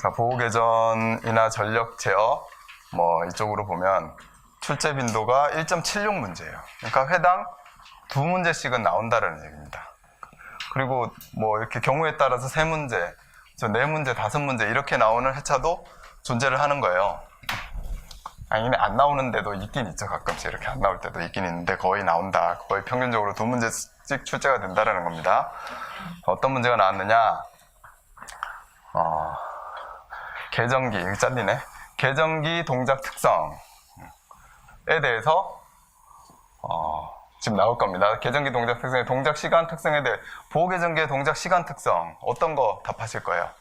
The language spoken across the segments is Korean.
자, 보호개전이나 전력 제어, 뭐, 이쪽으로 보면 출제 빈도가 1.76문제예요. 그러니까 회당 2문제씩은 나온다는 얘기입니다. 그리고 뭐, 이렇게 경우에 따라서 3문제, 4문제, 5문제 이렇게 나오는 회차도 존재를 하는 거예요. 아니, 안 나오는데도 있긴 있죠. 가끔씩 이렇게 안 나올 때도 있긴 있는데 거의 나온다. 거의 평균적으로 2문제씩 출제가 된다는 겁니다. 어떤 문제가 나왔느냐? 계정기, 이거 잘리네. 계정기 동작 특성에 대해서 지금 나올 겁니다. 계정기 동작 특성의 동작 시간 특성에 대해 보호계정기의 동작 시간 특성 어떤 거 답하실 거예요?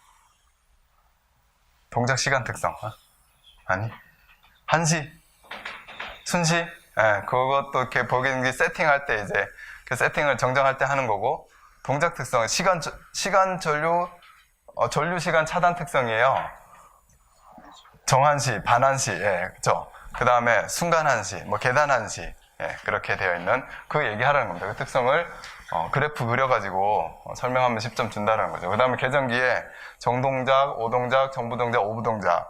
동작 시간 특성 아니 한시 순시 그것도 이렇게 보호계정기 세팅할 때 이제 그 세팅을 정정할 때 하는 거고 동작 특성은 시간 전류 전류 시간 차단 특성이에요. 정한시, 반한시, 그쵸. 그 다음에 순간한시, 뭐 계단한시, 그렇게 되어 있는 그 얘기하라는 겁니다. 그 특성을 그래프 그려가지고 설명하면 10점 준다는 거죠. 그 다음에 계정기에 정동작, 오동작, 정부동작, 오부동작,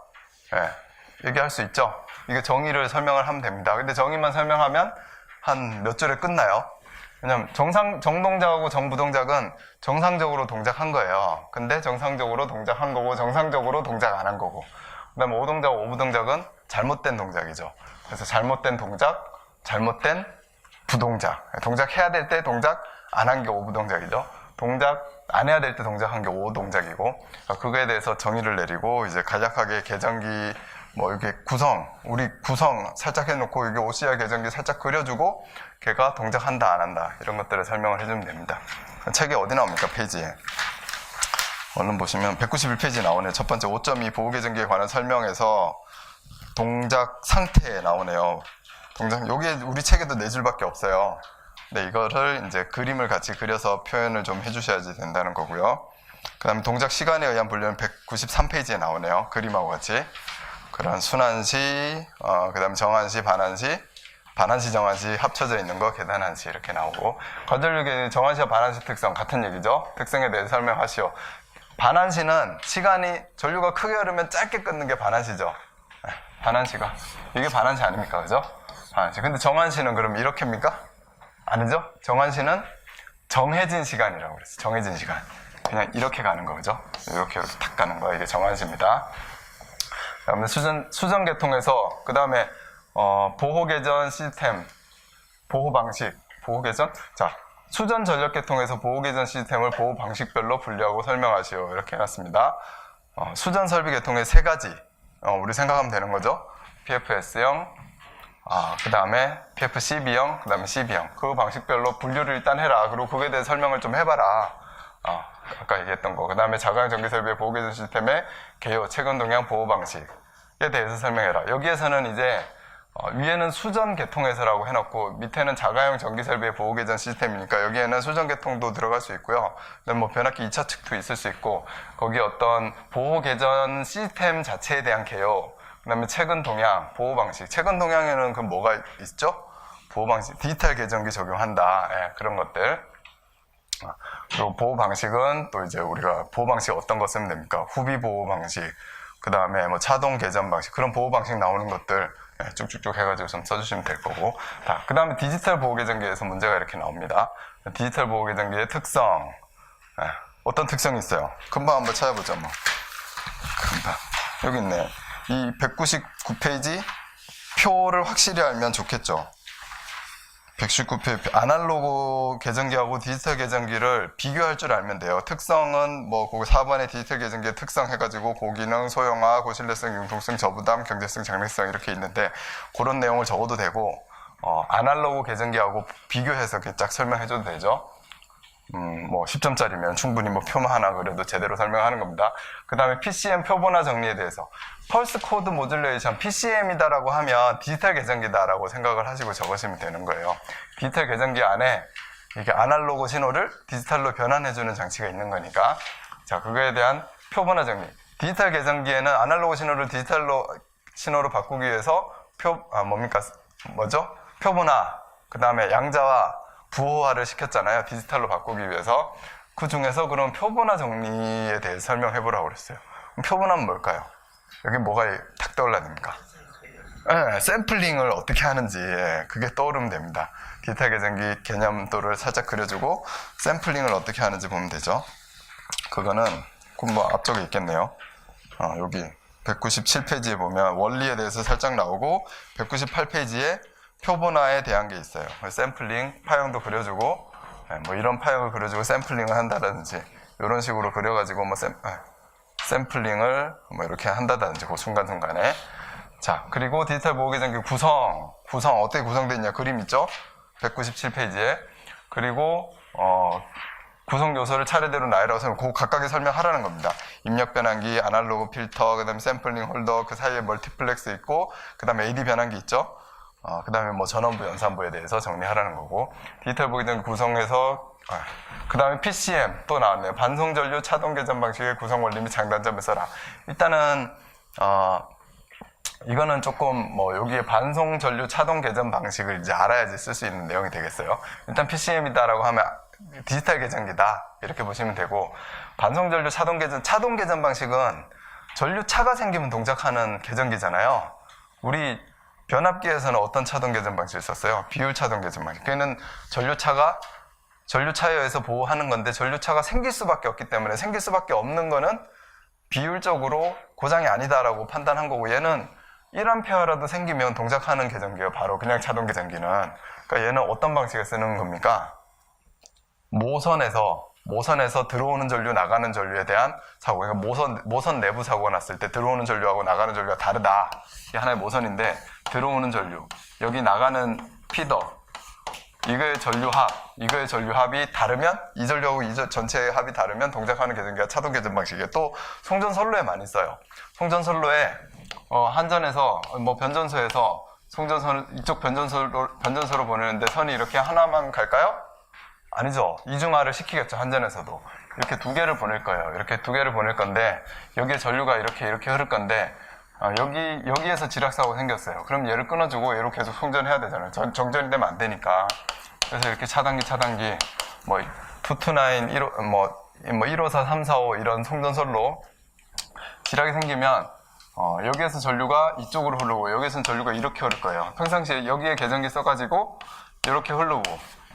얘기할 수 있죠. 이게 정의를 설명을 하면 됩니다. 근데 정의만 설명하면 한 몇 줄에 끝나요. 왜냐면 정동작하고 정부동작은 정상적으로 동작한 거예요. 근데 정상적으로 동작한 거고 정상적으로 동작 안 한 거고 그 다음에 오동작, 오부동작은 잘못된 동작이죠. 그래서 잘못된 동작, 잘못된 부동작. 동작해야 될 때 동작 안 한 게 오부동작이죠. 동작 안 해야 될 때 동작한 게 오동작이고 그거에 대해서 정의를 내리고 이제 간략하게 계정기 뭐 이렇게 우리 구성 살짝 해놓고 이게 OCR 계정기 살짝 그려주고 걔가 동작한다 안 한다 이런 것들을 설명을 해주면 됩니다. 책에 어디 나옵니까? 페이지에. 얼른 보시면 191페이지 나오네요. 첫 번째 5.2 보호계정기에 관한 설명에서 동작 상태에 나오네요. 여기에 우리 책에도 4줄밖에 없어요. 근데 이거를 이제 그림을 같이 그려서 표현을 좀 해주셔야지 된다는 거고요. 그 다음에 동작 시간에 의한 분류는 193페이지에 나오네요. 그림하고 같이. 그런 순한시, 그 다음에 정한시, 반한시, 정한시 합쳐져 있는 거, 계단한시 이렇게 나오고 관절력의 정한시와 반한시 특성 같은 얘기죠. 특성에 대해서 설명하시오. 반한시는 시간이 전류가 크게 흐르면 짧게 끊는 게 반한시죠. 반한시가 이게 반한시 아닙니까, 그죠? 반한시. 근데 정한시는 그럼 이렇게입니까? 아니죠? 정한시는 정해진 시간이라고 그랬어요. 정해진 시간. 그냥 이렇게 가는 거죠. 이렇게 탁 가는 거 이게 정한시입니다. 그다음에 수전 계통에서 그 다음에 보호계전 시스템, 보호 방식, 보호계전. 자. 수전 전력 계통에서 보호계전 시스템을 보호 방식별로 분류하고 설명하시오. 이렇게 해놨습니다. 수전 설비 계통의 3가지. 우리 생각하면 되는 거죠. PFS형, 그 다음에 PFCB형, 그 다음에 CB형. 그 방식별로 분류를 일단 해라. 그리고 그거에 대해 설명을 좀 해봐라. 아까 얘기했던 거. 그 다음에 자가용 전기 설비의 보호계전 시스템의 개요, 체건 동향 보호 방식에 대해서 설명해라. 여기에서는 이제 위에는 수전 계통에서라고 해놓고 밑에는 자가용 전기설비의 보호계전 시스템이니까 여기에는 수전 계통도 들어갈 수 있고요. 뭐 변압기 2차 측도 있을 수 있고 거기에 어떤 보호계전 시스템 자체에 대한 개요, 그 다음에 최근 동향, 보호 방식. 최근 동향에는 그 뭐가 있죠? 보호 방식, 디지털 계정기 적용한다. 그런 것들. 그리고 보호 방식은 또 이제 우리가 보호 방식 어떤 거 쓰면 됩니까? 후비 보호 방식, 그 다음에 뭐 차동 계전 방식, 그런 보호 방식 나오는 것들 쭉쭉쭉 해가지고 좀 써주시면 될 거고. 그 다음에 디지털 보호계정기에서 문제가 이렇게 나옵니다. 디지털 보호계정기의 특성. 어떤 특성이 있어요? 금방 한번 찾아보자, 뭐. 금방. 여기 있네. 이 199페이지 표를 확실히 알면 좋겠죠. 119페이지 아날로그 계정기하고 디지털 계정기를 비교할 줄 알면 돼요. 특성은 뭐 거기 4번에 디지털 계정기의 특성 해가지고 고기능, 소형화, 고신뢰성, 융통성, 저부담, 경제성, 장래성 이렇게 있는데 그런 내용을 적어도 되고 아날로그 계정기하고 비교해서 이렇게 쫙 설명해줘도 되죠. 뭐 10점짜리면 충분히 뭐 표만 하나 그래도 제대로 설명하는 겁니다. 그 다음에 PCM 표본화 정리에 대해서 펄스 코드 모듈레이션 PCM이다라고 하면 디지털 계정기다라고 생각을 하시고 적으시면 되는 거예요. 디지털 계정기 안에 이렇게 아날로그 신호를 디지털로 변환해주는 장치가 있는 거니까. 자, 그거에 대한 표본화 정리. 디지털 계정기에는 아날로그 신호를 디지털로 신호로 바꾸기 위해서 표본화, 그 다음에 양자화, 부호화를 시켰잖아요. 디지털로 바꾸기 위해서. 그 중에서 그럼 표본화 정리에 대해서 설명해 보라고 그랬어요. 표본화는 뭘까요? 여기 뭐가 탁 떠올라집니까? 네, 샘플링을 어떻게 하는지 그게 떠오르면 됩니다. 디지털 계정기 개념도를 살짝 그려주고 샘플링을 어떻게 하는지 보면 되죠. 그거는 뭐 앞쪽에 있겠네요. 여기 197페이지에 보면 원리에 대해서 살짝 나오고 198페이지에 표본화에 대한 게 있어요. 샘플링 파형도 그려주고 뭐 이런 파형을 그려주고 샘플링을 한다든지 이런 식으로 그려가지고 뭐 샘플링을 뭐 이렇게 한다든지 그 순간순간에. 자, 그리고 디지털 보호계정기 구성 어떻게 구성되어 있냐 그림 있죠? 197페이지에. 그리고 구성 요소를 차례대로 나열하고 그 각각의 설명하라는 겁니다. 입력 변환기, 아날로그 필터, 그 다음에 샘플링 홀더, 그 사이에 멀티플렉스 있고, 그 다음에 AD 변환기 있죠? 그 다음에 뭐 전원부, 연산부에 대해서 정리하라는 거고, 디지털 보호계정기 구성에서, 그 다음에 PCM 또 나왔네요. 반송전류 차동 개전 방식의 구성 원리 및 장단점을 써라. 일단은, 이거는 조금 뭐 여기에 반송 전류 차동 개전 방식을 이제 알아야지 쓸 수 있는 내용이 되겠어요. 일단 PCM이다라고 하면 디지털 계정기다 이렇게 보시면 되고, 반송 전류 차동 개전 방식은 전류차가 생기면 동작하는 계정기잖아요. 우리 변압기에서는 어떤 차동 개전 방식을 썼어요? 비율 차동 개전 방식. 그는 전류차에 의해서 보호하는 건데 전류차가 생길 수밖에 없기 때문에 생길 수밖에 없는 거는 비율적으로 고장이 아니다라고 판단한 거고, 얘는 1A라도 생기면 동작하는 계정기예요. 바로 그냥 차동 계정기는. 그러니까 얘는 어떤 방식을 쓰는 겁니까? 모선에서 들어오는 전류, 나가는 전류에 대한 사고. 그러니까 모선 내부 사고가 났을 때 들어오는 전류하고 나가는 전류가 다르다. 이게 하나의 모선인데, 들어오는 전류, 여기 나가는 피더, 이거의 전류합이 다르면, 이 전류하고 이 전체의 합이 다르면 동작하는 계정기가 차동 계전 방식이에요. 또 송전선로에 많이 써요. 송전선로에 한전에서 뭐 변전소에서 이쪽 변전소로 보내는데 선이 이렇게 하나만 갈까요? 아니죠. 이중화를 시키겠죠. 한전에서도 이렇게 두 개를 보낼 거예요. 이렇게 두 개를 보낼 건데, 여기에 전류가 이렇게 흐를 건데, 여기에서 지락사고 생겼어요. 그럼 얘를 끊어주고 얘로 계속 송전해야 되잖아요. 정전이 되면 안 되니까. 그래서 이렇게 차단기 뭐 229 뭐 154 345 이런 송전선로 지락이 생기면 여기에서 전류가 이쪽으로 흐르고 여기에서는 전류가 이렇게 흐를 거예요. 평상시에 여기에 계정기 써가지고 이렇게 흐르고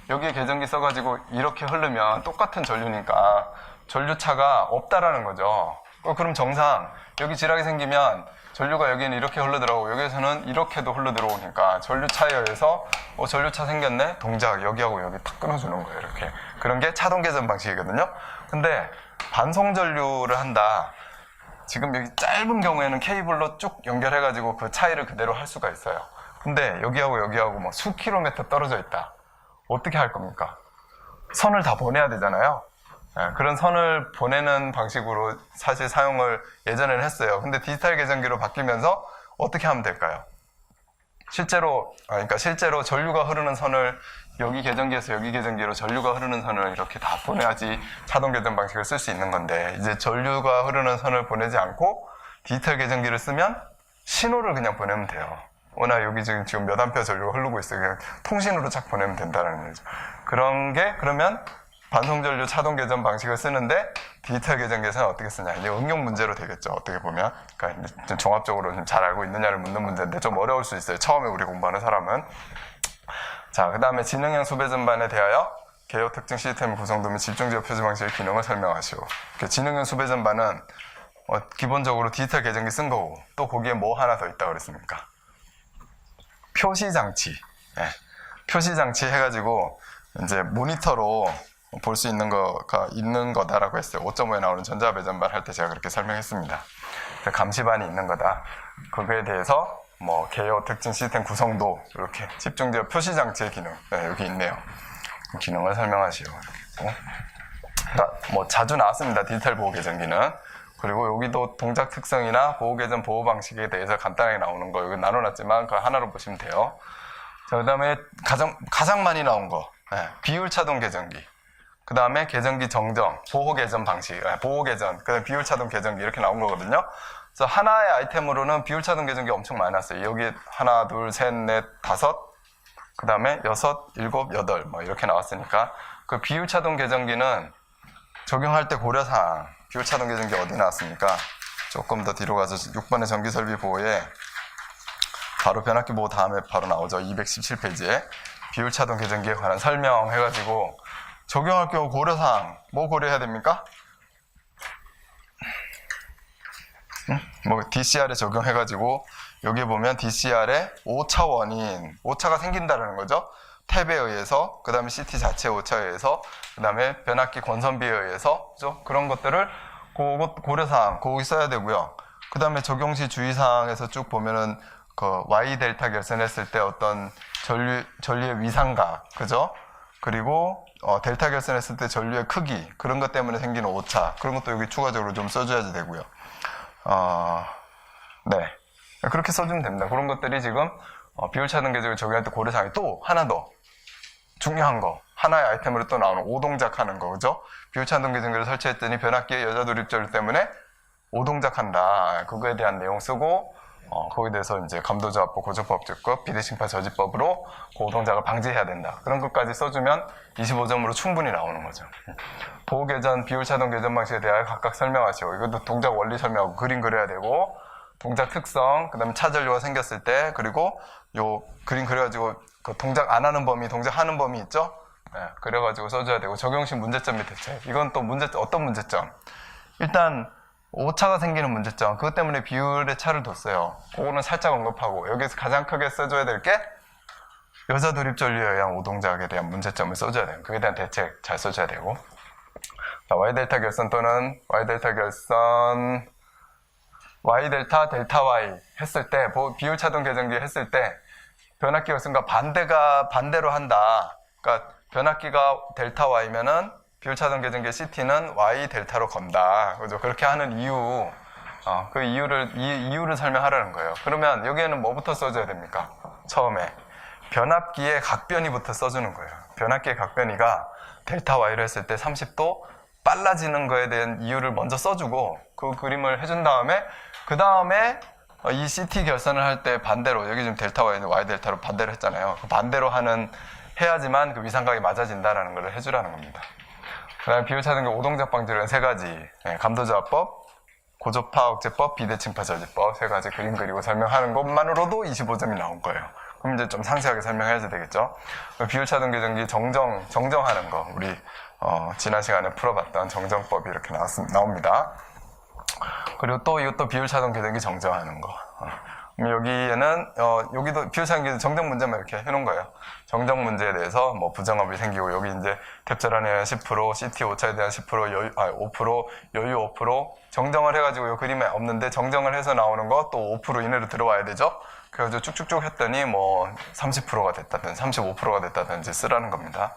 여기에 계정기 써가지고 이렇게 흐르면 똑같은 전류니까 전류차가 없다라는 거죠. 그럼 정상 여기 지락이 생기면 전류가 여기는 이렇게 흘러들어오고 여기에서는 이렇게도 흘러들어오니까 전류차에 의해서 전류차 생겼네? 동작 여기하고 여기 탁 끊어주는 거예요. 이렇게. 그런 게 차동 개전 방식이거든요. 근데 반송 전류를 한다. 지금 여기 짧은 경우에는 케이블로 쭉 연결해가지고 그 차이를 그대로 할 수가 있어요. 근데 여기하고 뭐 수 킬로미터 떨어져 있다. 어떻게 할 겁니까? 선을 다 보내야 되잖아요. 그런 선을 보내는 방식으로 사실 사용을 예전에는 했어요. 근데 디지털 계정기로 바뀌면서 어떻게 하면 될까요? 실제로 전류가 흐르는 선을 여기 계정기에서 여기 계정기로 전류가 흐르는 선을 이렇게 다 보내야지 차동 계정 방식을 쓸 수 있는 건데, 이제 전류가 흐르는 선을 보내지 않고 디지털 계정기를 쓰면 신호를 그냥 보내면 돼요. 워낙 여기 지금 몇 암페어 전류가 흐르고 있어요. 그냥 통신으로 착 보내면 된다는 거죠. 그런 게 그러면 반송 전류 차동 계전 방식을 쓰는데 디지털 계정기에서는 어떻게 쓰냐. 이제 응용 문제로 되겠죠. 어떻게 보면. 그러니까 좀 종합적으로 좀 잘 알고 있느냐를 묻는 문제인데 좀 어려울 수 있어요. 처음에 우리 공부하는 사람은. 자, 그 다음에 지능형 수배 전반에 대하여 개요 특징 시스템 구성도 및 집중지역 표시 방식의 기능을 설명하시오. 지능형 수배 전반은 기본적으로 디지털 계정기 쓴 거고, 또 거기에 뭐 하나 더 있다고 그랬습니까? 표시장치. 표시장치 해가지고 이제 모니터로 볼 수 있는 거가 있는 거다라고 했어요. 5.5에 나오는 전자배전반 할 때 제가 그렇게 설명했습니다. 감시반이 있는 거다. 거기에 대해서 뭐 개요 특징 시스템 구성도 이렇게 집중지역 표시장치의 기능 여기 있네요. 기능을 설명하시오. 뭐 자주 나왔습니다. 디지털 보호 계정기는. 그리고 여기도 동작 특성이나 보호 계정 보호 방식에 대해서 간단하게 나오는 거 여기 나눠놨지만 그거 하나로 보시면 돼요. 자, 그 다음에 가장 많이 나온 거 비율 차동 계정기. 그 다음에 계정기 정정, 보호 계전 방식, 보호 계전, 그 다음에 비율 차동 계정기 이렇게 나온 거거든요. 그래서 하나의 아이템으로는 비율 차동 계정기 엄청 많이 났어요. 여기 하나, 둘, 셋, 넷, 다섯, 그 다음에 여섯, 일곱, 여덟 뭐 이렇게 나왔으니까 그 비율 차동 계정기는 적용할 때 고려사항, 비율 차동 계정기 어디 나왔습니까? 조금 더 뒤로 가서 6번의 전기설비 보호에 바로 변압기 보호 다음에 바로 나오죠. 217페이지에 비율차동 개전기에 관한 설명해가지고 적용할 경우 고려사항 뭐 고려해야 됩니까? 뭐 DCR에 적용해가지고 여기 보면 DCR의 오차 원인, 오차가 생긴다는 거죠. 탭에 의해서, 그 다음에 CT 자체 오차에 의해서, 그 다음에 변압기 권선비에 의해서, 그죠? 그런 것들을 고려사항, 거기 써야 되고요. 그 다음에 적용 시 주의사항에서 쭉 보면은 그 Y 델타 결선했을 때 어떤 전류의 위상각, 그죠? 그리고 델타 결선했을 때 전류의 크기, 그런 것 때문에 생기는 오차, 그런 것도 여기 추가적으로 좀 써줘야 되고요. 네. 그렇게 써주면 됩니다. 그런 것들이 지금 비율차등 계적을 적용할 때 고려사항이 또 하나 더 중요한 거, 하나의 아이템으로 또 나오는 오동작하는 거, 그죠? 비율차등 계정기를 설치했더니 변압기의 여자 돌입전류 때문에 오동작한다. 그거에 대한 내용 쓰고 거기에 대해서 이제 감도조합법, 고조법제법, 비대칭파 저지법으로 그 오동작을 방지해야 된다. 그런 것까지 써주면 25점으로 충분히 나오는 거죠. 보호개전, 비율차동 개전 방식에 대하여 각각 설명하시고, 이것도 동작 원리 설명하고 그림 그려야 되고, 동작 특성, 그 다음에 차전류가 생겼을 때, 그리고 요 그림 그려가지고 그 동작 안 하는 범위, 동작 하는 범위 있죠? 네, 그래가지고 써줘야 되고, 적용시 문제점 및 대책. 이건 또 어떤 문제점? 일단 오차가 생기는 문제점, 그것 때문에 비율의 차를 뒀어요. 그거는 살짝 언급하고, 여기서 가장 크게 써줘야 될 게 여자 돌입 전류에 의한 오동작에 대한 문제점을 써줘야 돼요. 그에 대한 대책 잘 써줘야 되고. 자, Y델타 결선 또는 Y델타 결선 Y델타 델타 Y 했을 때, 비율차동 개전기 했을 때 변압기 결선과 반대로 한다. 그러니까 변압기가 델타 Y면은 비율차동 개전기 CT는 Y 델타로 건다. 그죠? 그렇게 하는 이유, 그 이유를 설명하라는 거예요. 그러면 여기에는 뭐부터 써줘야 됩니까? 처음에 변압기의 각변이부터 써주는 거예요. 변압기의 각변이가 델타 Y를 했을 때 30도 빨라지는 거에 대한 이유를 먼저 써주고, 그 그림을 해준 다음에, 그 다음에 이 CT 결선을 할 때 반대로, 여기 지금 델타 Y는 Y 델타로 반대로 했잖아요. 반대로 해야지만 그 위상각이 맞아진다라는 걸 해주라는 겁니다. 그 다음에 비율차등기 오동작 방지는 3가지. 감도조합법, 고조파 억제법, 비대칭파 저지법 3가지 그림 그리고 설명하는 것만으로도 25점이 나온 거예요. 그럼 이제 좀 상세하게 설명해야 되겠죠. 비율차등 계정기 정정하는 거, 우리 지난 시간에 풀어봤던 정정법이 이렇게 나옵니다. 그리고 또 이것도 비율차등 계정기 정정하는 거. 여기에는 여기도 비율차등 정정 문제만 이렇게 해놓은 거예요. 정정 문제에 대해서 뭐 부정합이 생기고, 여기 이제 탭절안에 10%, CT 오차에 대한 10%, 5%, 여유 5% 정정을 해가지고 이 그림에 없는데, 정정을 해서 나오는 거 또 5% 이내로 들어와야 되죠. 그래가지고 쭉쭉쭉 했더니 뭐 30%가 됐다든지 35%가 됐다든지 쓰라는 겁니다.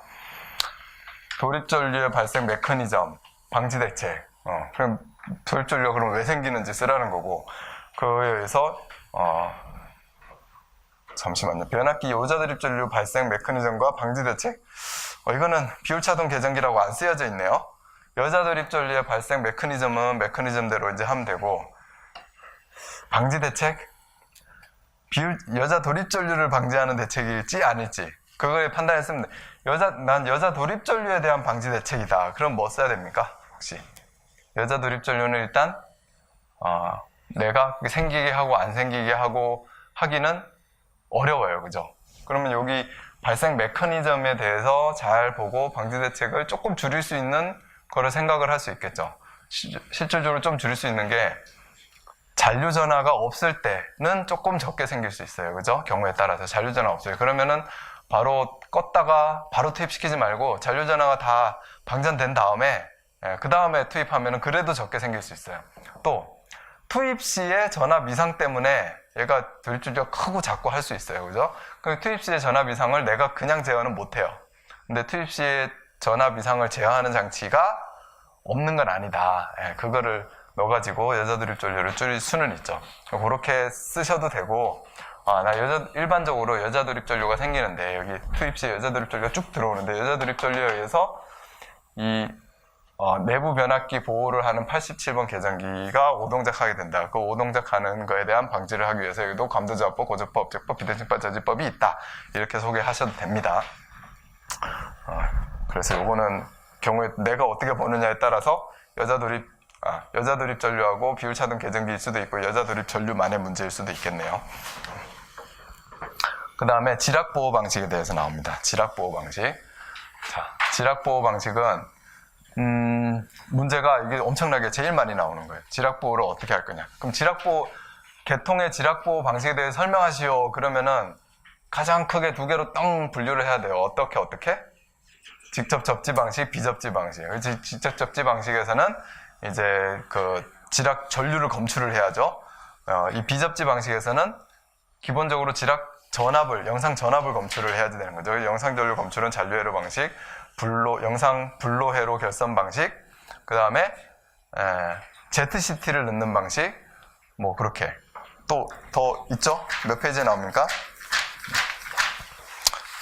돌입전류의 발생 메커니즘, 방지 대책. 그럼 돌입전류가 그럼 왜 생기는지 쓰라는 거고, 그에 의해서 잠시만요. 변압기 여자 돌입전류 발생 메커니즘과 방지 대책? 이거는 비율차동 개전기라고 안 쓰여져 있네요. 여자 돌입전류의 발생 메커니즘은 메커니즘대로 이제 하면 되고, 방지 대책? 여자 돌입전류를 방지하는 대책일지 아닐지 그거에 판단했으면 돼. 난 여자 돌입전류에 대한 방지 대책이다. 그럼 뭐 써야 됩니까? 혹시 여자 돌입전류는 일단 내가 생기게 하고 안 생기게 하고 하기는 어려워요. 그죠? 그러면 여기 발생 메커니즘에 대해서 잘 보고 방지 대책을 조금 줄일 수 있는 거를 생각을 할 수 있겠죠. 실질적으로 좀 줄일 수 있는 게, 잔류 전하가 없을 때는 조금 적게 생길 수 있어요. 그죠? 경우에 따라서 잔류 전화 없어요. 그러면은 바로 껐다가 바로 투입시키지 말고 잔류 전하가 다 방전된 다음에, 그 다음에 투입하면은 그래도 적게 생길 수 있어요. 또 투입 시에 전압 이상 때문에 얘가 돌입전류가 크고 작고 할 수 있어요. 그죠? 그 투입 시의 전압 이상을 내가 그냥 제어는 못 해요. 근데 투입 시의 전압 이상을 제어하는 장치가 없는 건 아니다. 그거를 넣어가지고 여자 돌입전류를 줄일 수는 있죠. 그렇게 쓰셔도 되고, 나 일반적으로 여자 돌입전류가 생기는데, 여기 투입 시에 여자 돌입전류가 쭉 들어오는데, 여자 돌입전류에 의해서 이 내부 변압기 보호를 하는 87번 계전기가 오동작하게 된다. 그 오동작하는 거에 대한 방지를 하기 위해서 여기도 감도조합법, 고조법, 억제법, 비대칭파 저지법이 있다. 이렇게 소개하셔도 됩니다. 그래서 요거는 경우에 내가 어떻게 보느냐에 따라서 여자 돌입 여자 도립 전류하고 비율차등 계전기일 수도 있고 여자 도립 전류만의 문제일 수도 있겠네요. 그 다음에 지락보호 방식에 대해서 나옵니다. 지락보호 방식. 자, 지락보호 방식은 문제가 이게 엄청나게 제일 많이 나오는 거예요. 지락보호를 어떻게 할 거냐. 그럼 개통의 지락보호 방식에 대해서 설명하시오. 그러면은 가장 크게 두 개로 똥 분류를 해야 돼요. 어떻게? 직접 접지 방식, 비접지 방식. 직접 접지 방식에서는 이제 그 지락 전류를 검출을 해야죠. 이 비접지 방식에서는 기본적으로 지락 전압을, 영상 전압을 검출을 해야 되는 거죠. 영상 전류 검출은 잔류회로 방식, 영상 불로회로 결선 방식, 그 다음에 ZCT를 넣는 방식, 뭐 그렇게. 또 더 있죠? 몇 페이지에 나옵니까?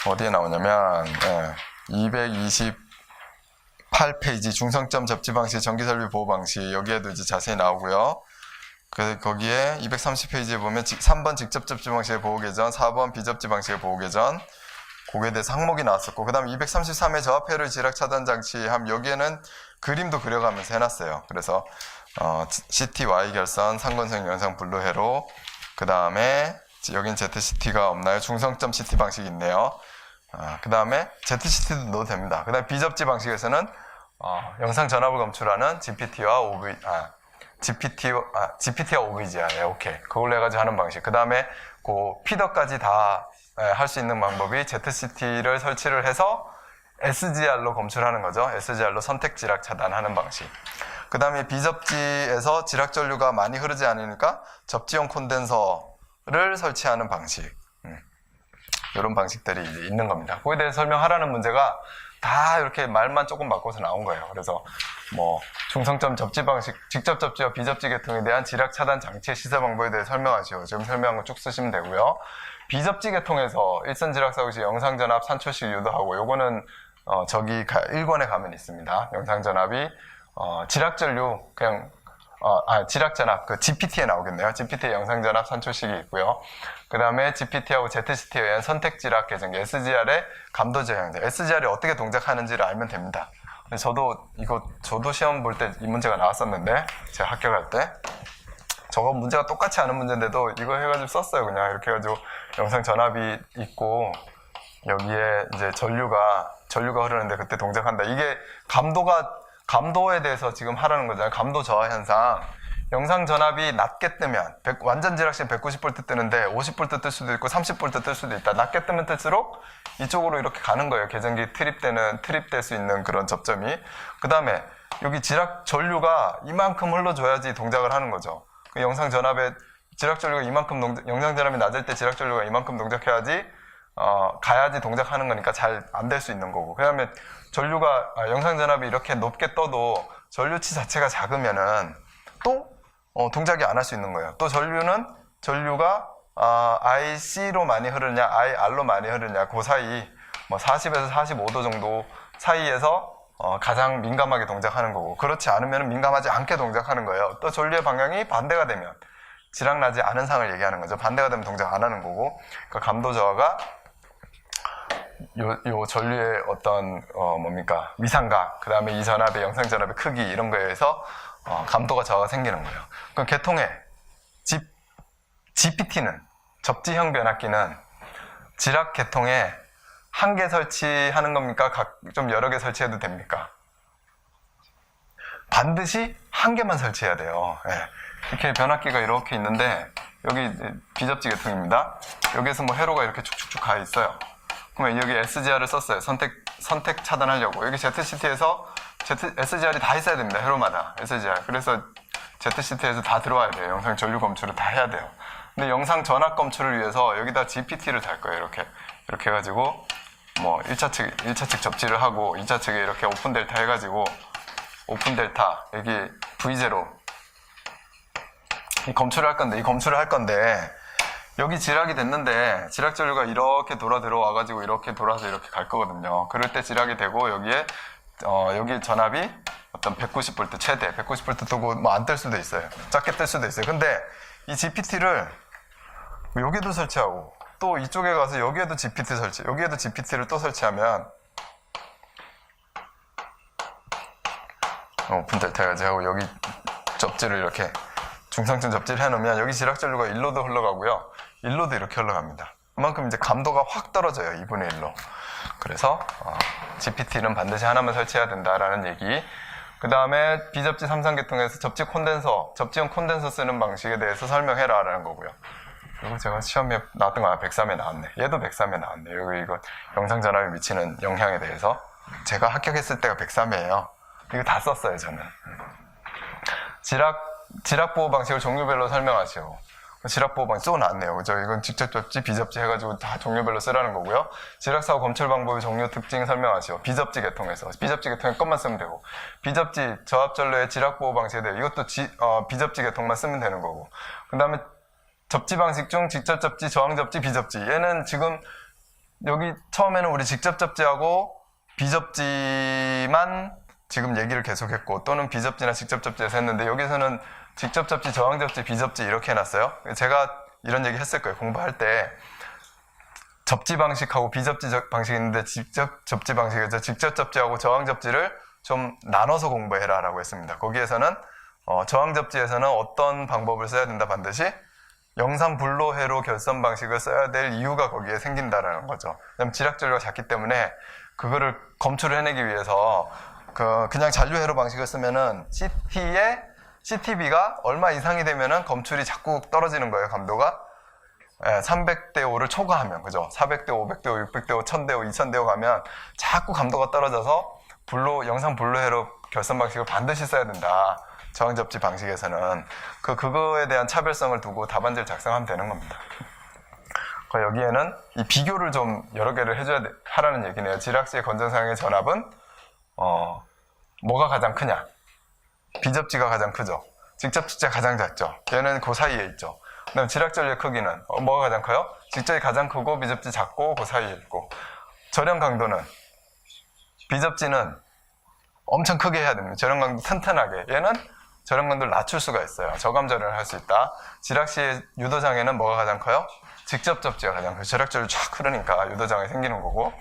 어디에 나오냐면 228페이지 중성점 접지 방식, 전기설비 보호 방식, 여기에도 이제 자세히 나오고요. 거기에 230페이지에 보면 3번 직접 접지 방식의 보호 개전, 4번 비접지 방식의 보호 개전, 그거에 대해서 항목이 나왔었고, 그 다음 233회 저압회로 지락 차단 장치 함, 여기에는 그림도 그려가면서 해놨어요. 그래서 CTY 결선, 상건성 영상 분로회로, 그 다음에 여긴 ZCT가 없나요? 중성점 CT 방식이 있네요. 그 다음에 ZCT도 넣어도 됩니다. 그 다음에 비접지 방식에서는 영상 전압을 검출하는 GPT와 OVGR, 오케이. 그걸로 해가지고 하는 방식. 그 다음에 그 피더까지 다 할 수 있는 방법이 ZCT를 설치를 해서 SGR로 검출하는 거죠. SGR로 선택 지락 차단하는 방식. 그 다음에 비접지에서 지락 전류가 많이 흐르지 않으니까 접지용 콘덴서를 설치하는 방식. 이런 방식들이 이제 있는 겁니다. 거기에 대해서 설명하라는 문제가 다 이렇게 말만 조금 바꿔서 나온 거예요. 그래서 뭐 중성점 접지 방식, 직접 접지와 비접지 계통에 대한 지락 차단 장치의 시설 방법에 대해 설명하시오. 지금 설명한 거 쭉 쓰시면 되고요. 비접지 계통에서 일선 지락 사고 시 영상 전압 산초식 유도하고, 요거는 저기 1권에 가면 있습니다. 영상 전압이 지락 전류 그냥 지락 전압 그 GPT에 나오겠네요. GPT에 영상 전압 산초식이 있고요. 그 다음에 GPT하고 ZCT에 의한 선택 지락 계전기, SGR의 감도 저항제. SGR이 어떻게 동작하는지를 알면 됩니다. 저도 시험 볼 때 이 문제가 나왔었는데, 제가 학교 갈 때 저거 문제가 똑같이 하는 문제인데도 이거 해가지고 썼어요. 그냥 이렇게 해가지고 영상 전압이 있고 여기에 이제 전류가 흐르는데 그때 동작한다. 이게 감도에 대해서 지금 하라는 거잖아요. 감도 저하 현상. 영상 전압이 낮게 뜨면 완전 지락시는 190V 뜨는데 50V 뜰 수도 있고 30V 뜰 수도 있다. 낮게 뜨면 뜰수록 이쪽으로 이렇게 가는 거예요. 계전기 트립될 수 있는 그런 접점이. 그 다음에 여기 지락 전류가 이만큼 흘러줘야지 동작을 하는 거죠. 그 영상 전압에 지락 전류가 이만큼 영상 전압이 낮을 때 지락 전류가 이만큼 동작해야지 가야지 동작하는 거니까 잘 안 될 수 있는 거고. 그 다음에 영상 전압이 이렇게 높게 떠도 전류치 자체가 작으면은 또 동작이 안 할 수 있는 거예요. 또 전류가 IC로 많이 흐르냐 IR로 많이 흐르냐 그 사이 뭐 40에서 45도 정도 사이에서 가장 민감하게 동작하는 거고, 그렇지 않으면 민감하지 않게 동작하는 거예요. 또 전류의 방향이 반대가 되면 지락나지 않은 상을 얘기하는 거죠. 반대가 되면 동작 안 하는 거고. 그러니까 감도 저하가 요 전류의 어떤 위상각, 그 다음에 이 전압의 영상 전압의 크기 이런 거에 의해서 감도가 저하가 생기는 거예요. 그럼 계통의 GPT는 접지형 변압기는 지락 계통에 한 개 설치하는 겁니까? 좀 여러 개 설치해도 됩니까? 반드시 한 개만 설치해야 돼요. 네. 이렇게 변압기가 이렇게 있는데 여기 비접지 계통입니다. 여기에서 뭐 회로가 이렇게 쭉쭉쭉 가 있어요. 그러면 여기 SGR을 썼어요. 선택 차단하려고. 여기 ZCT에서 SGR이 다 있어야 됩니다. 회로마다 SGR. 그래서 ZCT에서 다 들어와야 돼요. 영상 전류 검출을 다 해야 돼요. 근데 영상 전압 검출을 위해서 여기다 GPT를 달 거예요. 이렇게 해가지고 뭐 1차측 접지를 하고 2차 측에 이렇게 오픈 델타 해가지고 오픈 델타 여기 V0 이 검출을 할 건데 여기 지락이 됐는데 지락 전류가 이렇게 돌아 들어와가지고 이렇게 돌아서 이렇게 갈 거거든요. 그럴 때 지락이 되고 여기에 여기 전압이 어떤 190V 최대 190V 뜨고 뭐 안 뜰 수도 있어요. 작게 뜰 수도 있어요. 근데 이 GPT를 여기도 설치하고 또 이쪽에 가서 여기에도 GPT를 또 설치하면 오픈 델타 해가지고 하고 여기 접지를 이렇게 중상층 접지를 해놓으면 여기 지락전류가 일로도 흘러가고요. 일로도 이렇게 흘러갑니다. 그만큼 이제 감도가 확 떨어져요. 2분의 1로. 그래서 GPT는 반드시 하나만 설치해야 된다라는 얘기. 그 다음에 비접지 3상계통에서 접지 콘덴서, 접지형 콘덴서 쓰는 방식에 대해서 설명해라 라는 거고요. 그리고 제가 시험에 나왔던 거 103에 나왔네. 얘도 103에 나왔네. 여기 이거 영상 전압에 미치는 영향에 대해서. 제가 합격했을 때가 103이에요. 이거 다 썼어요, 저는. 지락 보호 방식을 종류별로 설명하시오. 지락 보호 방식 또 나왔네요. 그죠? 이건 직접 접지, 비접지 해가지고 다 종류별로 쓰라는 거고요. 지락 사후 검출 방법의 종류 특징 설명하시오. 비접지 계통에서. 비접지 계통의 것만 쓰면 되고. 비접지 저압전로의 지락 보호 방식에 대해 이것도 비접지 계통만 쓰면 되는 거고. 그 다음에 접지 방식 중 직접 접지, 저항 접지, 비접지. 얘는 지금 여기 처음에는 우리 직접 접지하고 비접지만 지금 얘기를 계속했고 또는 비접지나 직접 접지에서 했는데 여기서는 직접 접지, 저항 접지, 비접지 이렇게 해놨어요. 제가 이런 얘기 했을 거예요. 공부할 때 접지 방식하고 비접지 방식이 있는데 직접 접지 방식에서 직접 접지하고 저항 접지를 좀 나눠서 공부해라 라고 했습니다. 거기에서는 저항 접지에서는 어떤 방법을 써야 된다 반드시 영상 불로 회로 결선 방식을 써야 될 이유가 거기에 생긴다라는 거죠. 왜냐면 지락전류가 작기 때문에 그거를 검출을 해내기 위해서 그냥 잔류 회로 방식을 쓰면은 CTB가 얼마 이상이 되면은 검출이 자꾸 떨어지는 거예요, 감도가. 300대 5를 초과하면, 그죠? 400대 5, 500대 5, 600대 5, 1000대 5, 2000대 5 가면 자꾸 감도가 떨어져서 영상 불로회로 결선 방식을 반드시 써야 된다. 저항접지 방식에서는. 그거에 대한 차별성을 두고 답안지를 작성하면 되는 겁니다. 여기에는 이 비교를 좀 여러 개를 하라는 얘기네요. 지락시의 건전사양의 전압은, 뭐가 가장 크냐? 비접지가 가장 크죠. 직접접지가 가장 작죠. 얘는 그 사이에 있죠. 그 다음 지락전류의 크기는 뭐가 가장 커요? 직접이 가장 크고 비접지 작고 그 사이에 있고. 절연 강도는 비접지는 엄청 크게 해야 됩니다. 절연 강도 튼튼하게. 얘는 절연 강도를 낮출 수가 있어요. 저감 절연을 할 수 있다. 지락시의 유도장애는 뭐가 가장 커요? 직접 접지가 가장 커요. 지락전류 쫙 흐르니까 유도장애 생기는 거고.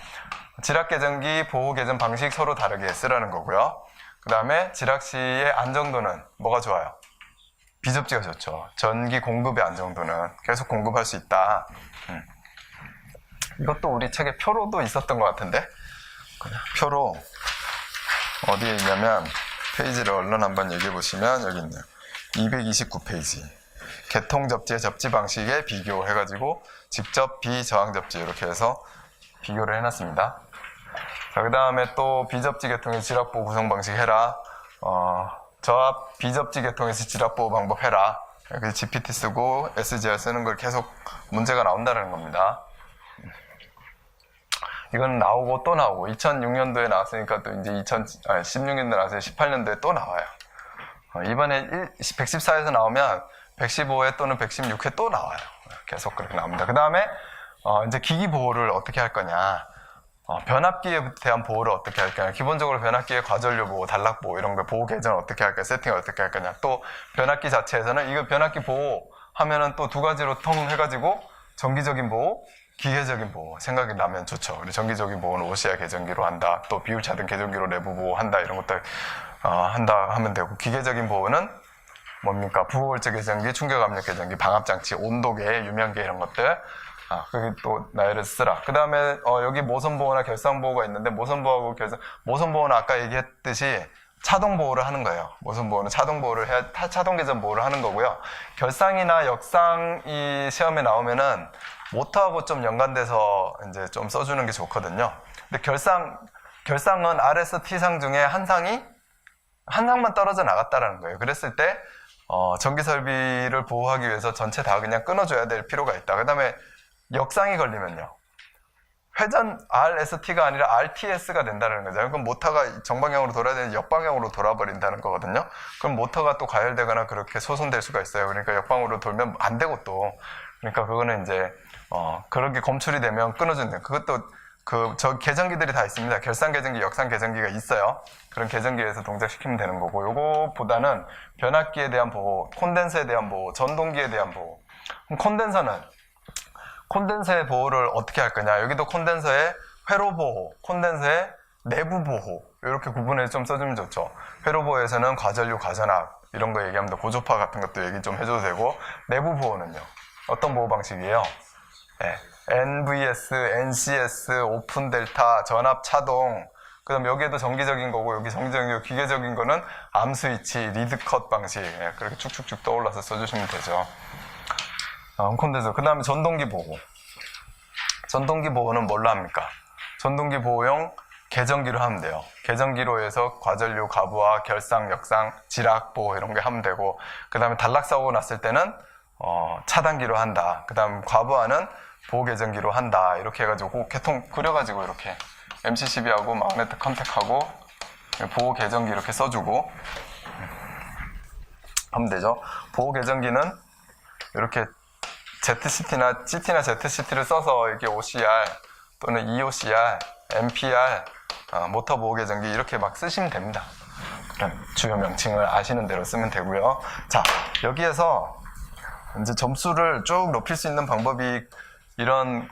지락 계전기 보호 계전 방식 서로 다르게 쓰라는 거고요. 그 다음에 지락시의 안정도는 뭐가 좋아요? 비접지가 좋죠. 전기 공급의 안정도는 계속 공급할 수 있다. 이것도 우리 책에 표로도 있었던 것 같은데 표로 어디에 있냐면 페이지를 얼른 한번 얘기해 보시면 여기 있네요. 229페이지 개통 접지의 접지 방식에 비교해가지고 직접 비저항 접지 이렇게 해서 비교를 해놨습니다. 자, 그 다음에 또 비접지 계통의 지락보호 구성 방식 해라. 저압 비접지 계통에서 지락보호 방법 해라. 그래서 GPT 쓰고 SGR 쓰는 걸 계속 문제가 나온다는 겁니다. 이건 나오고 또 나오고 2006년도에 나왔으니까 또 이제 16년도에 나왔어요. 18년도에 또 나와요. 이번에 114에서 나오면 115회 또는 116회 또 나와요. 계속 그렇게 나옵니다. 그 다음에 이제 기기 보호를 어떻게 할 거냐. 변압기에 대한 보호를 어떻게 할 거냐. 기본적으로 변압기의 과전류 보호, 단락 보호 이런 거 보호 계정을 어떻게 할 거냐, 세팅을 어떻게 할 거냐. 또 변압기 자체에서는 이거 변압기 보호 하면은 또 두 가지로 통해가지고 정기적인 보호, 기계적인 보호 생각이 나면 좋죠. 그리고 정기적인 보호는 OCR 계전기로 한다. 또 비율차등 계전기로 내부 보호한다. 이런 것들 한다 하면 되고 기계적인 보호는 뭡니까? 부호월제 계전기, 충격압력 계전기, 방압장치, 온도계, 유명계 이런 것들. 그게 또 나열을 쓰라. 그 다음에 여기 모선보호나 결상보호가 있는데 모선보호하고 모선보호는 아까 얘기했듯이 차동보호를 하는 거예요. 모선보호는 차동보호를 차동계전 보호를 하는 거고요. 결상이나 역상이 시험에 나오면은 모터하고 좀 연관돼서 이제 좀 써주는 게 좋거든요. 근데 결상은 RS T상 중에 한 상만 떨어져 나갔다라는 거예요. 그랬을 때 전기 설비를 보호하기 위해서 전체 다 그냥 끊어줘야 될 필요가 있다. 그 다음에 역상이 걸리면요. 회전 RST가 아니라 RTS가 된다는 거죠. 그럼 모터가 정방향으로 돌아야 되는데 역방향으로 돌아버린다는 거거든요. 그럼 모터가 또 과열되거나 그렇게 소손될 수가 있어요. 그러니까 역방으로 돌면 안 되고 또. 그러니까 그거는 이제, 그렇게 검출이 되면 끊어준다. 그것도 저 계전기들이 다 있습니다. 결상 계전기, 역상 계전기가 있어요. 그런 계전기에서 동작시키면 되는 거고, 요거보다는 변압기에 대한 보호, 콘덴서에 대한 보호, 전동기에 대한 보호. 그럼 콘덴서의 보호를 어떻게 할 거냐. 여기도 콘덴서의 회로 보호, 콘덴서의 내부 보호 이렇게 구분해서 좀 써주면 좋죠. 회로 보호에서는 과전류, 과전압 이런 거 얘기하면 고조파 같은 것도 얘기 좀 해줘도 되고, 내부 보호는요. 어떤 보호 방식이에요? 네. NVS, NCS, 오픈 델타, 전압 차동, 그 다음 여기에도 정기적인 거고, 여기 정기적인 거, 기계적인 거는 암 스위치, 리드 컷 방식. 예, 그렇게 쭉쭉쭉 떠올라서 써주시면 되죠. 콘덴서. 그 다음에 전동기 보호. 전동기 보호는 뭘로 합니까? 전동기 보호용 계정기로 하면 돼요. 계정기로 해서 과전류, 가부하, 결상, 역상, 지락 보호 이런 게 하면 되고, 그 다음에 단락사고 났을 때는 차단기로 한다. 그 다음 과부하는 보호 계정기로 한다. 이렇게 해가지고 개통 그려가지고 이렇게 MC12하고 마그네틱 컨택하고 보호 계정기 이렇게 써주고 하면 되죠. 보호 계정기는 이렇게 ZCT나 GT나 ZCT를 써서 이렇게 OCR 또는 EOCR, MPR, 모터 보호 계정기 이렇게 막 쓰시면 됩니다. 그럼 주요 명칭을 아시는 대로 쓰면 되고요. 자, 여기에서 이제 점수를 쭉 높일 수 있는 방법이 이런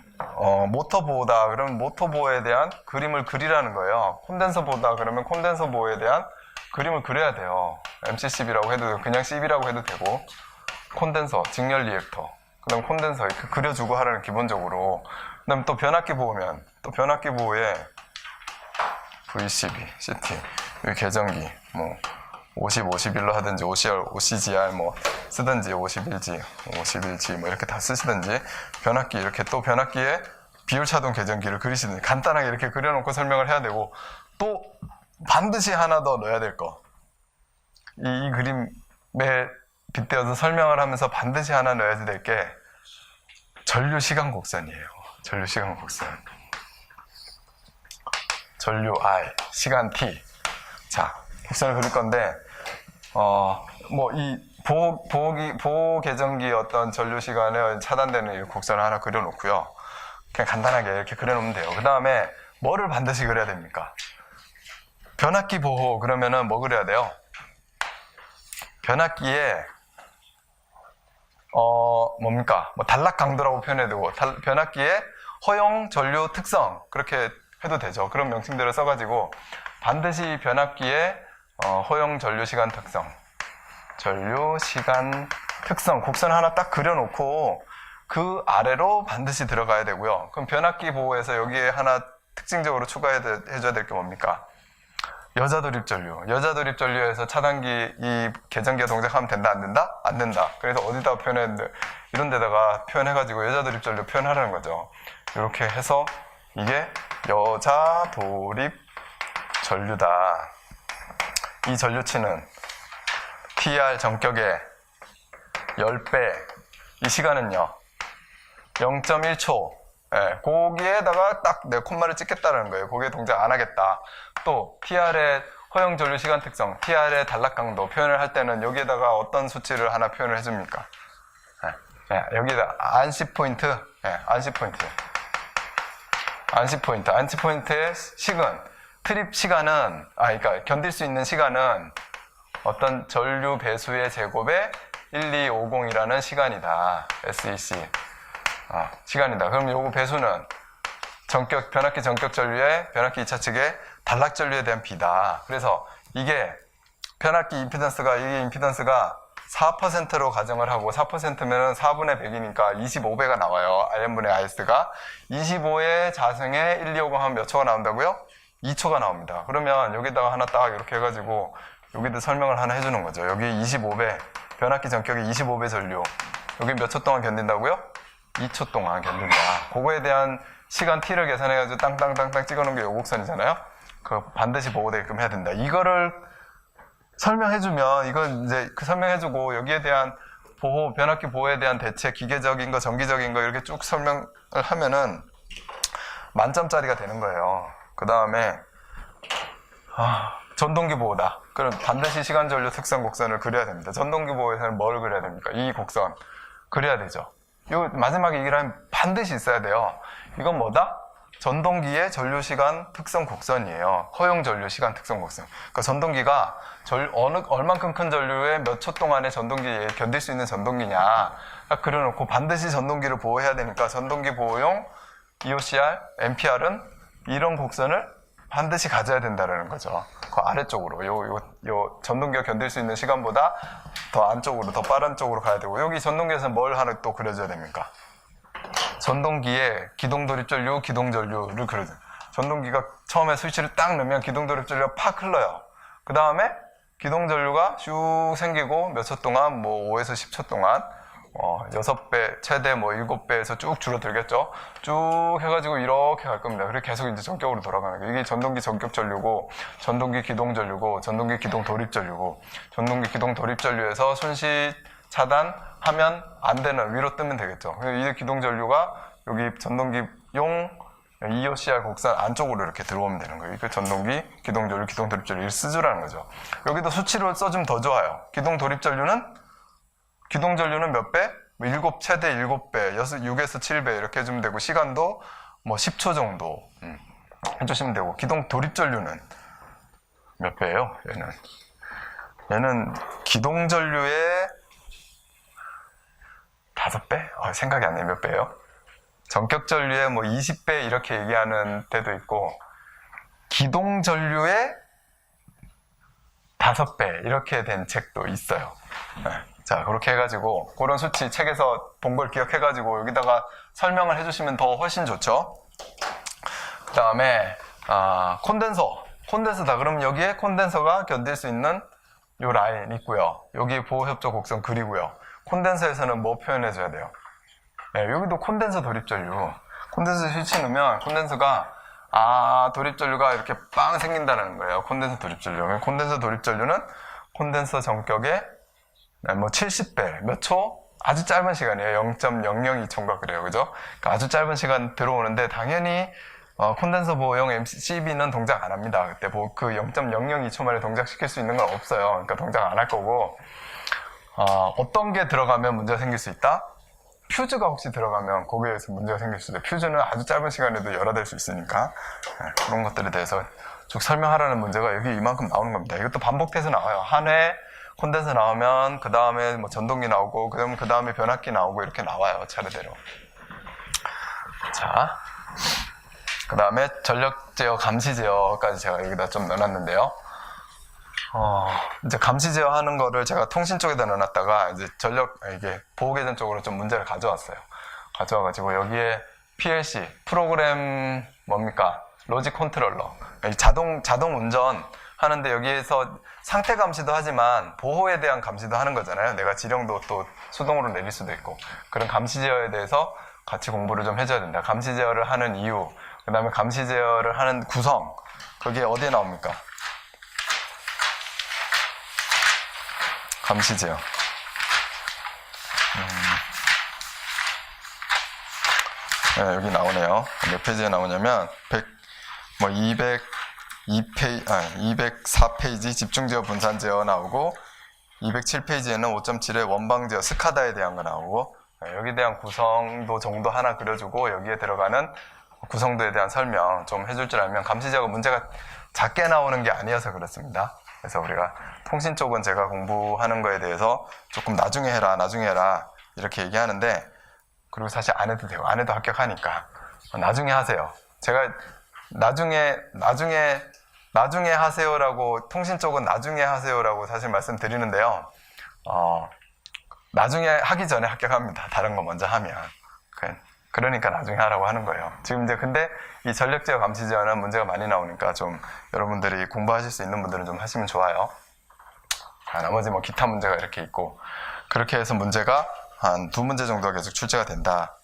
모터 보호다 그러면 모터 보호에 대한 그림을 그리라는 거예요. 콘덴서 보호다 그러면 콘덴서 보호에 대한 그림을 그려야 돼요. MC12라고 해도 되고 그냥 CB라고 해도 되고, 콘덴서, 직렬 리액터, 그 다음 콘덴서 이렇게 그려주고 하라는 기본적으로. 그 다음 또 변압기 보호면 또 변압기 보호에 VCB, CT, 여기 계정기 뭐 50, 51로 하든지 OCR, OCGR 뭐 쓰든지 51G, 51G 뭐 이렇게 다 쓰시든지, 변압기 이렇게 또 변압기에 비율차동 계정기를 그리시든지 간단하게 이렇게 그려놓고 설명을 해야 되고, 또 반드시 하나 더 넣어야 될 거. 이 그림에 빗대어서 설명을 하면서 반드시 하나 넣어야 될 게 전류 시간 곡선이에요. 전류 시간 곡선. 전류 I, 시간 T. 자, 곡선을 그릴 건데, 뭐 이 보호 계정기 어떤 전류 시간에 차단되는 이 곡선을 하나 그려놓고요. 그냥 간단하게 이렇게 그려놓으면 돼요. 그 다음에 뭐를 반드시 그려야 됩니까? 변압기 보호 그러면은 뭐 그려야 돼요? 변압기에 뭡니까? 뭐 단락 강도라고 표현해두고 변압기에 허용 전류 특성 그렇게 해도 되죠. 그런 명칭들을 써가지고 반드시 변압기에 허용 전류 시간 특성, 전류 시간 특성 곡선 하나 딱 그려놓고 그 아래로 반드시 들어가야 되고요. 그럼 변압기 보호에서 여기에 하나 특징적으로 추가해줘야 될 게 뭡니까? 여자 돌입 전류. 여자 돌입 전류에서 차단기 이 계정기가 동작하면 된다, 안 된다? 안 된다. 그래서 어디다 표현했는데 이런 데다가 표현해가지고 여자 돌입 전류 표현하라는 거죠. 이렇게 해서 이게 여자 돌입 전류다. 이 전류치는 TR 전격의 10배. 이 시간은요 0.1초. 예, 거기에다가 딱 내 콤마를 찍겠다는 거예요. 거기에 동작 안 하겠다. 또 TR의 허용 전류 시간 특성, TR의 단락 강도 표현을 할 때는 여기에다가 어떤 수치를 하나 표현을 해줍니까? 예, 예, 여기다 안시 포인트, 예, 안시 포인트, 안시 포인트, 안시 포인트의 식은 트립 시간은 그러니까 견딜 수 있는 시간은 어떤 전류 배수의 제곱에 1250이라는 시간이다. SEC 시간이다. 그럼 요거 배수는 변압기 전격 전류의 변압기 2차 측의 단락 전류에 대한 비다. 그래서 이게 변압기 임피던스가 이게 임피던스가 4%로 가정을 하고 4%면은 4분의 100이니까 25배가 나와요. Rn분의 Is가 25의 자승에 1250 하면 몇 초가 나온다고요? 2초가 나옵니다. 그러면 여기다가 하나 딱 이렇게 해가지고 여기도 설명을 하나 해주는 거죠. 여기 25배 변압기 전격이 25배 전류 여기 몇 초 동안 견딘다고요? 2초 동안 견딘다. 그거에 대한 시간 t를 계산해가지고 땅땅땅땅 찍어놓은 게 요곡선이잖아요. 그 반드시 보호되게끔 해야 된다. 이거를 설명해주면 이걸 이제 설명해주고 여기에 대한 보호, 변압기 보호에 대한 대책, 기계적인 거, 정기적인 거 이렇게 쭉 설명을 하면은 만점짜리가 되는 거예요. 그 다음에 전동기 보호다. 그럼 반드시 시간 전류 특성 곡선을 그려야 됩니다. 전동기 보호에서는 뭘 그려야 됩니까? 이 곡선 그려야 되죠. 요 마지막에 이 라인 반드시 있어야 돼요. 이건 뭐다? 전동기의 전류시간 특성 곡선이에요. 허용 전류시간 특성 곡선. 그러니까 전동기가 얼만큼 큰 전류에 몇 초 동안에 전동기에 견딜 수 있는 전동기냐 딱 그려놓고 반드시 전동기를 보호해야 되니까 전동기 보호용 EOCR, MPR은 이런 곡선을 반드시 가져야 된다는 거죠. 그 아래쪽으로 요 전동기가 견딜 수 있는 시간보다 더 안쪽으로, 더 빠른 쪽으로 가야 되고, 여기 전동기에서는 뭘 하나 또 그려줘야 됩니까? 전동기에 기동돌입전류, 기동전류를 그려줘요. 전동기가 처음에 스위치를 딱 넣으면 기동돌입전류가 팍 흘러요. 그 다음에 기동전류가 슉 생기고 몇 초 동안, 뭐 5에서 10초 동안 6배, 최대 뭐 7배에서 쭉 줄어들겠죠. 쭉 해가지고 이렇게 갈 겁니다. 그리고 계속 이제 전격으로 돌아가는 거예요. 이게 전동기 전격 전류고, 전동기 기동 전류고, 전동기 기동 돌입 전류고, 전동기 기동 돌입 전류에서 순시 차단하면 안 되는, 위로 뜨면 되겠죠. 이 기동 전류가 여기 전동기용 EOCR 곡선 안쪽으로 이렇게 들어오면 되는 거예요. 그 전동기 기동 전류, 기동 돌입 전류를 쓰주라는 거죠. 여기도 수치로 써주면 더 좋아요. 기동 돌입 전류는 기동전류는 몇 배? 7, 최대 7배, 6에서 7배 이렇게 해주면 되고, 시간도 뭐 10초 정도 해주시면 되고, 기동 돌입전류는 몇 배예요? 얘는 기동전류의 5배? 생각이 안 나요. 몇 배예요? 전격전류의 뭐 20배 이렇게 얘기하는 데도 있고, 기동전류의 5배 이렇게 된 책도 있어요. 자, 그렇게 해가지고 그런 수치 책에서 본 걸 기억해가지고 여기다가 설명을 해주시면 더 훨씬 좋죠. 그 다음에 콘덴서다. 그럼 여기에 콘덴서가 견딜 수 있는 요 라인 있고요. 여기 보호협조 곡선 그리고요. 콘덴서에서는 뭐 표현해줘야 돼요? 네, 여기도 콘덴서 돌입전류. 콘덴서 스위치 넣으면 콘덴서가 돌입전류가 이렇게 빵 생긴다는 거예요. 콘덴서 돌입전류. 콘덴서 돌입전류는 콘덴서 전격의 뭐 70배, 몇 초? 아주 짧은 시간이에요. 0.002초인가 그래요. 그죠? 그러니까 아주 짧은 시간 들어오는데, 당연히 콘덴서 보호용 MCB는 동작 안 합니다. 그때 그 0.002초 만에 동작시킬 수 있는 건 없어요. 그러니까 동작 안 할 거고, 어떤 게 들어가면 문제가 생길 수 있다? 퓨즈가 혹시 들어가면 거기에서 문제가 생길 수도 있어요. 퓨즈는 아주 짧은 시간에도 열화될 수 있으니까, 그런 것들에 대해서 쭉 설명하라는 문제가 여기 이만큼 나오는 겁니다. 이것도 반복돼서 나와요. 한 회 콘덴서 나오면 그 다음에 뭐 전동기 나오고, 그 다음에 변압기 나오고, 이렇게 나와요. 차례대로. 자, 그 다음에 전력 제어, 감시 제어까지 제가 여기다 좀 넣어놨는데요. 이제 감시 제어 하는 거를 제가 통신 쪽에다 넣어놨다가, 이제 이게 보호 계정 쪽으로 좀 문제를 가져왔어요. 가져와가지고 여기에 PLC, 프로그램 뭡니까? 로직 컨트롤러. 자동 운전 하는데, 여기에서 상태 감시도 하지만 보호에 대한 감시도 하는 거잖아요. 내가 지령도 또 수동으로 내릴 수도 있고, 그런 감시 제어에 대해서 같이 공부를 좀 해줘야 된다. 감시 제어를 하는 이유, 그 다음에 감시 제어를 하는 구성, 그게 어디에 나옵니까? 감시 제어. 네, 여기 나오네요. 몇 페이지에 나오냐면 204페이지 집중제어 분산제어 나오고, 207페이지에는 5.7의 원방제어 스카다에 대한 거 나오고, 여기에 대한 구성도 정도 하나 그려주고, 여기에 들어가는 구성도에 대한 설명 좀 해줄 줄 알면, 감시제어가 문제가 작게 나오는 게 아니어서 그렇습니다. 그래서 우리가 통신 쪽은 제가 공부하는 거에 대해서 조금 나중에 해라 이렇게 얘기하는데, 그리고 사실 안 해도 되고, 안 해도 합격하니까 나중에 하세요. 제가 나중에 하세요라고, 통신 쪽은 나중에 하세요라고 사실 말씀드리는데요. 나중에 하기 전에 합격합니다. 다른 거 먼저 하면. 그러니까 나중에 하라고 하는 거예요. 지금 이제 근데 이 전력 제어 감시 제어는 문제가 많이 나오니까 좀 여러분들이 공부하실 수 있는 분들은 좀 하시면 좋아요. 나머지 뭐 기타 문제가 이렇게 있고, 그렇게 해서 문제가 한 2문제 정도가 계속 출제가 된다.